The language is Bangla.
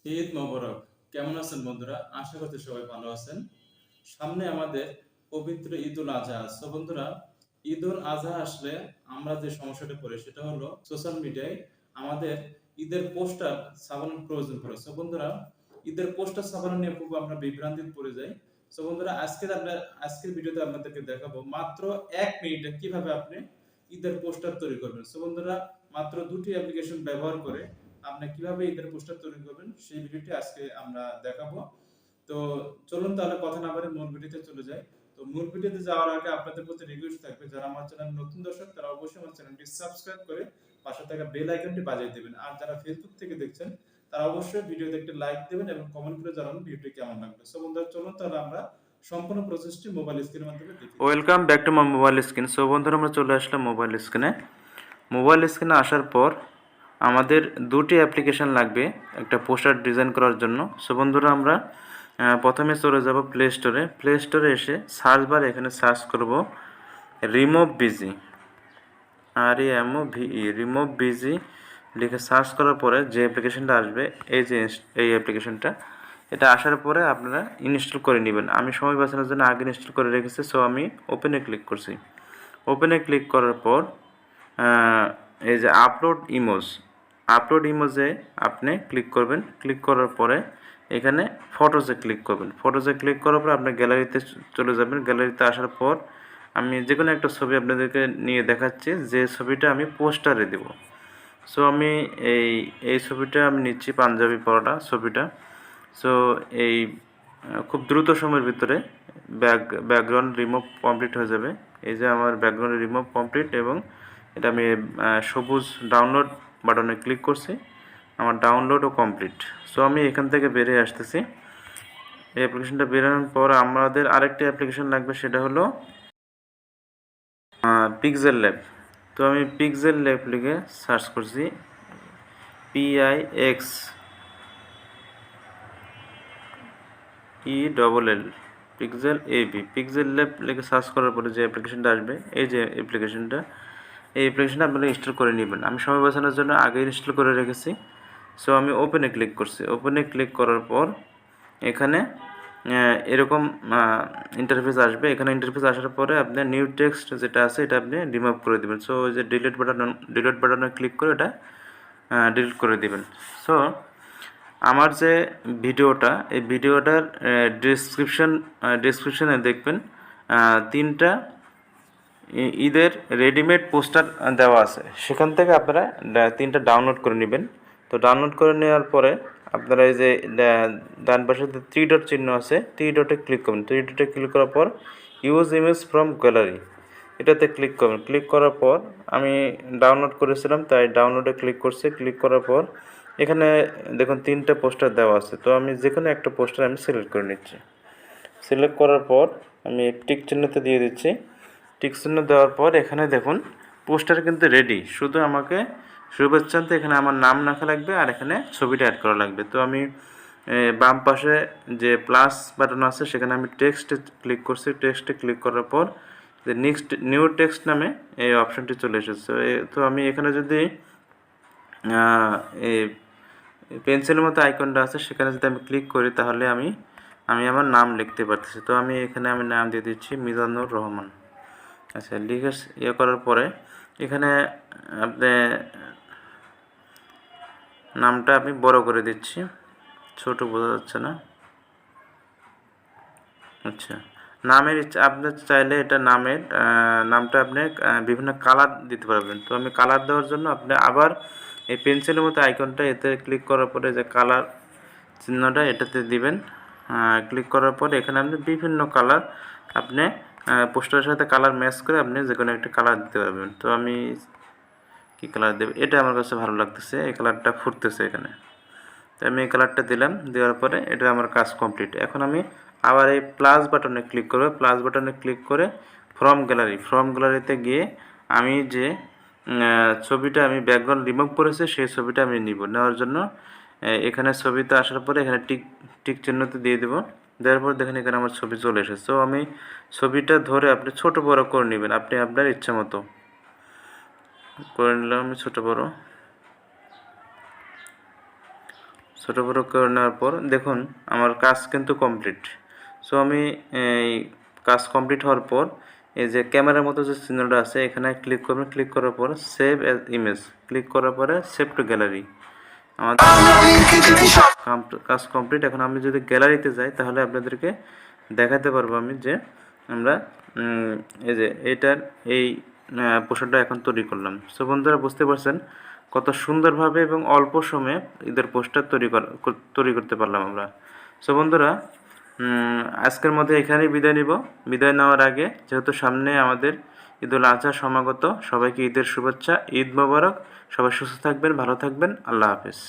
ঈদ মোবারক। কেমন আছেন বন্ধুরা? আশা করছি সবাই ভালো আছেন। সামনে আমাদের পবিত্র ঈদুল আজহা। সো বন্ধুরা, ঈদুল আজহা আসলে আমরা যে সমস্যাটা পড়ি সেটা হলো সোশ্যাল মিডিয়ায় আমাদের ঈদের পোস্টার ছাপানোর প্রয়োজন পড়ে। সো বন্ধুরা, ঈদের পোস্টার ছাপানো নিয়ে খুব আমরা বিভ্রান্তিতে পড়ে যাই। সো বন্ধুরা, আজকের ভিডিওতে আপনাদেরকে দেখাবো মাত্র 1 মিনিটে কিভাবে আপনি ঈদের পোস্টার তৈরি করবেন। সো বন্ধুরা, মাত্র 2টি অ্যাপ্লিকেশন ব্যবহার করে আপনি কিভাবে ঈদের পোস্টার তৈরি করবেন সেই ভিডিওটি আজকে আমরা দেখাবো। তো চলুন তাহলে কথা না বাড়িয়ে মূল ভিডিওতে চলে যাই। তো মূল ভিডিওতে যাওয়ার আগে আপনাদের প্রতি রিকোয়েস্ট থাকবে, যারা আমার চ্যানেল নতুন দর্শক তারা অবশ্যই আমার চ্যানেলটি সাবস্ক্রাইব করে পাশে থাকা বেল আইকনটি বাজিয়ে দিবেন। আর যারা ফেসবুক থেকে দেখছেন তারা অবশ্যই ভিডিওতে একটি লাইক দিবেন এবং কমেন্ট করে জানাবেন ভিডিওটি কেমন লাগলো। সো বন্ধুরা, চলুন তাহলে আমরা সম্পূর্ণ প্রসেসটি মোবাইল স্ক্রিনের মাধ্যমে দেখি। Welcome back to my mobile screen. So বন্ধুরা, আমরা চলে আসলাম মোবাইল স্ক্রিনে। মোবাইল স্ক্রিনে আসার পর আমাদের দুটি অ্যাপ্লিকেশন লাগবে একটা পোস্টার ডিজাইন করার জন্য। সো বন্ধুরা, আমরা প্রথমে চলে যাব প্লে স্টোরে। প্লে স্টোরে এসে সার্চ বার এখানে সার্চ করব remove busy, REMOVE, remove busy লিখে সার্চ করার পরে যে অ্যাপ্লিকেশনটা আসবে এই অ্যাপ্লিকেশনটা, এটা আসার পরে আপনারা ইনস্টল করে নেবেন। আমি সময় বাঁচানোর জন্য আগে ইনস্টল করে রেখেছি। সো আমি ওপেনে ক্লিক করছি। ওপেনে ক্লিক করার পর এই যে আপলোড ইমোজে আপনি ক্লিক করবেন। ক্লিক করার পরে এখানে ফটোজে ক্লিক করবেন। ফটোজে ক্লিক করার পর আপনি গ্যালারিতে চলে যাবেন। গ্যালারিতে আসার পর আমি যে কোনো একটা ছবি আপনাদেরকে নিয়ে দেখাচ্ছি, যে ছবিটা আমি পোস্টারে দেব। সো আমি এই ছবিটা আমি নিচ্ছি, পাঞ্জাবি পরাটা ছবিটা। সো এই খুব দ্রুত সময়ের ভিতরে ব্যাকগ্রাউন্ড রিমুভ কমপ্লিট হয়ে যাবে। এই যে আমার ব্যাকগ্রাউন্ড রিমুভ কমপ্লিট, এবং এটা আমি সবুজ ডাউনলোড বাটনে ক্লিক করছি, আমার ডাউনলোডও কমপ্লিট। সো আমি এখান থেকে বেরিয়ে আসতেছি। এই অ্যাপ্লিকেশনটা বেরোনোর পর আমাদের আরেকটি অ্যাপ্লিকেশন লাগবে, সেটা হলো পিক্সেল ল্যাব। তো আমি পিক্সেল ল্যাব লিখে সার্চ করছি, PIXELL, পিক্সেল ল্যাব লিখে সার্চ করার পরে যে অ্যাপ্লিকেশনটা আসবে, এই যে এই অ্যাপ্লিকেশনটা আপনারা ইনস্টল করে নেবেন। আমি সময় বাঁচানোর জন্য আগে ইনস্টল করে রেখেছি। সো আমি ওপেনে ক্লিক করছি। ওপেনে ক্লিক করার পর এখানে এরকম ইন্টারফেস আসবে। এখানে ইন্টারফেস আসার পরে আপনার নিউ টেক্সট যেটা আছে এটা আপনি রিমুভ করে দেবেন। সো ওই যে ডিলিট বাটনে ক্লিক করে এটা ডিলিট করে দেবেন। সো আমার যে ভিডিওটা, এই ভিডিওটার ডিসক্রিপশনে দেখবেন 3টা ঈদের রেডিমেড পোস্টার দেওয়া আছে। সেখান থেকে আপনারা 3টা ডাউনলোড করে নেবেন। তো ডাউনলোড করে নেওয়ার পরে আপনারা এই যে ডান পাশে 3 ডট চিহ্ন আছে, 3 ডটে ক্লিক করবেন। 3 ডটে ক্লিক করার পর ইউজ ইমেজ ফ্রম গ্যালারি, এটাতে ক্লিক করবেন। ক্লিক করার পর আমি ডাউনলোড করেছিলাম তাই ডাউনলোডে ক্লিক করছি। ক্লিক করার পর এখানে দেখুন 3টা পোস্টার দেওয়া আছে। তো আমি যে কোনো একটা পোস্টার আমি সিলেক্ট করে নিচ্ছি। সিলেক্ট করার পর আমি টিক চিহ্নতে দিয়ে দিচ্ছি। টিক চিহ্ন দেওয়ার পর এখানে দেখুন পোস্টার কিন্তু রেডি। শুধু আমাকে শুভেচ্ছান্তে এখানে আমার নাম লেখা লাগবে আর এখানে ছবিটা অ্যাড করা লাগবে। তো আমি বাম পাশে যে প্লাস বাটন আছে সেখানে আমি টেক্সটে ক্লিক করছি। টেক্সটে ক্লিক করার পর যে নেক্সট নিউ টেক্সট নামে এই অপশনটি চলে এসেছে। তো আমি এখানে যদি এই পেন্সিলের মতো আইকনটা আছে সেখানে যদি আমি ক্লিক করি তাহলে আমি আমার নাম লিখতে পারতেছি। তো আমি এখানে নাম দিয়ে দিচ্ছি মিজানুর রহমান। আচ্ছা, লিখে করার পরে এখানে আপনি নামটা আমি বড় করে দিচ্ছি, ছোট বোঝা যাচ্ছে না। আচ্ছা, নামের আপনি চাইলে এটা নামটা আপনি বিভিন্ন কালার দিতে পারবেন। তো আমি কালার দেওয়ার জন্য আপনি আবার এই পেন্সিলের মতো আইকনটা এতে ক্লিক করার পরে যে কালার চিহ্নটা এটাতে দিবেন। ক্লিক করার পরে এখানে আপনি বিভিন্ন কালার আপনি পোস্টারের সাথে কালার ম্যাচ করে আপনি যে কোনো একটা কালার দিতে পারবেন। তো আমি কি কালার দেব, এটা আমার কাছে ভালো লাগতেছে, এই কালারটা ফুটতেছে এখানে। তো আমি এই কালারটা দিলাম। দেওয়ার পরে এটা আমার কাজ কমপ্লিট। এখন আমি আবার এই প্লাস বাটনে ক্লিক করব। প্লাস বাটনে ক্লিক করে ফ্রম গ্যালারিতে গিয়ে আমি যে ছবিটা আমি ব্যাকগ্রাউন্ড রিমুভ করেছি সেই ছবিটা আমি নেওয়ার জন্য এখানে ছবিতে আসার পরে এখানে টিক চিহ্নতে দিয়ে দেবো। দেওয়ার পর দেখেন এখানে আমার ছবি চলে এসেছে। তো আমি ছবিটা ধরে আপনি ছোট বড় করে নেবেন, আপনি আপনার ইচ্ছা মতো করে নিলাম আমি ছোট বড়। ছোটো বড়ো করে নেওয়ার পর দেখুন আমার কাজ কিন্তু কমপ্লিট। সো আমি এই কাজ কমপ্লিট হওয়ার পর এই যে ক্যামেরার মতো যে চিহ্নটা আছে এখানে ক্লিক করবেন। ক্লিক করার পর সেভ অ্যাজ ইমেজ ক্লিক করার পরে সেভ টু গ্যালারি। আমাদের কাজ কমপ্লিট। এখন আমি যদি গ্যালারিতে যাই তাহলে আপনাদেরকে দেখাতে পারবো আমি যে আমরা এই যে এইটার এই পোস্টারটা এখন তৈরি করলাম। সো বন্ধুরা বুঝতে পারছেন কত সুন্দরভাবে এবং অল্প সময়ে ঈদের পোস্টার তৈরি করতে পারলাম আমরা। সো বন্ধুরা আজকের মধ্যে এখানেই বিদায় নিব। বিদায় নেওয়ার আগে যেহেতু সামনে আমাদের ঈদুল আজহা সমাগত, সবাইকে ঈদের শুভেচ্ছা, ঈদ মোবারক। সবাই সুস্থ থাকবেন, ভালো থাকবেন, আল্লাহ হাফেজ।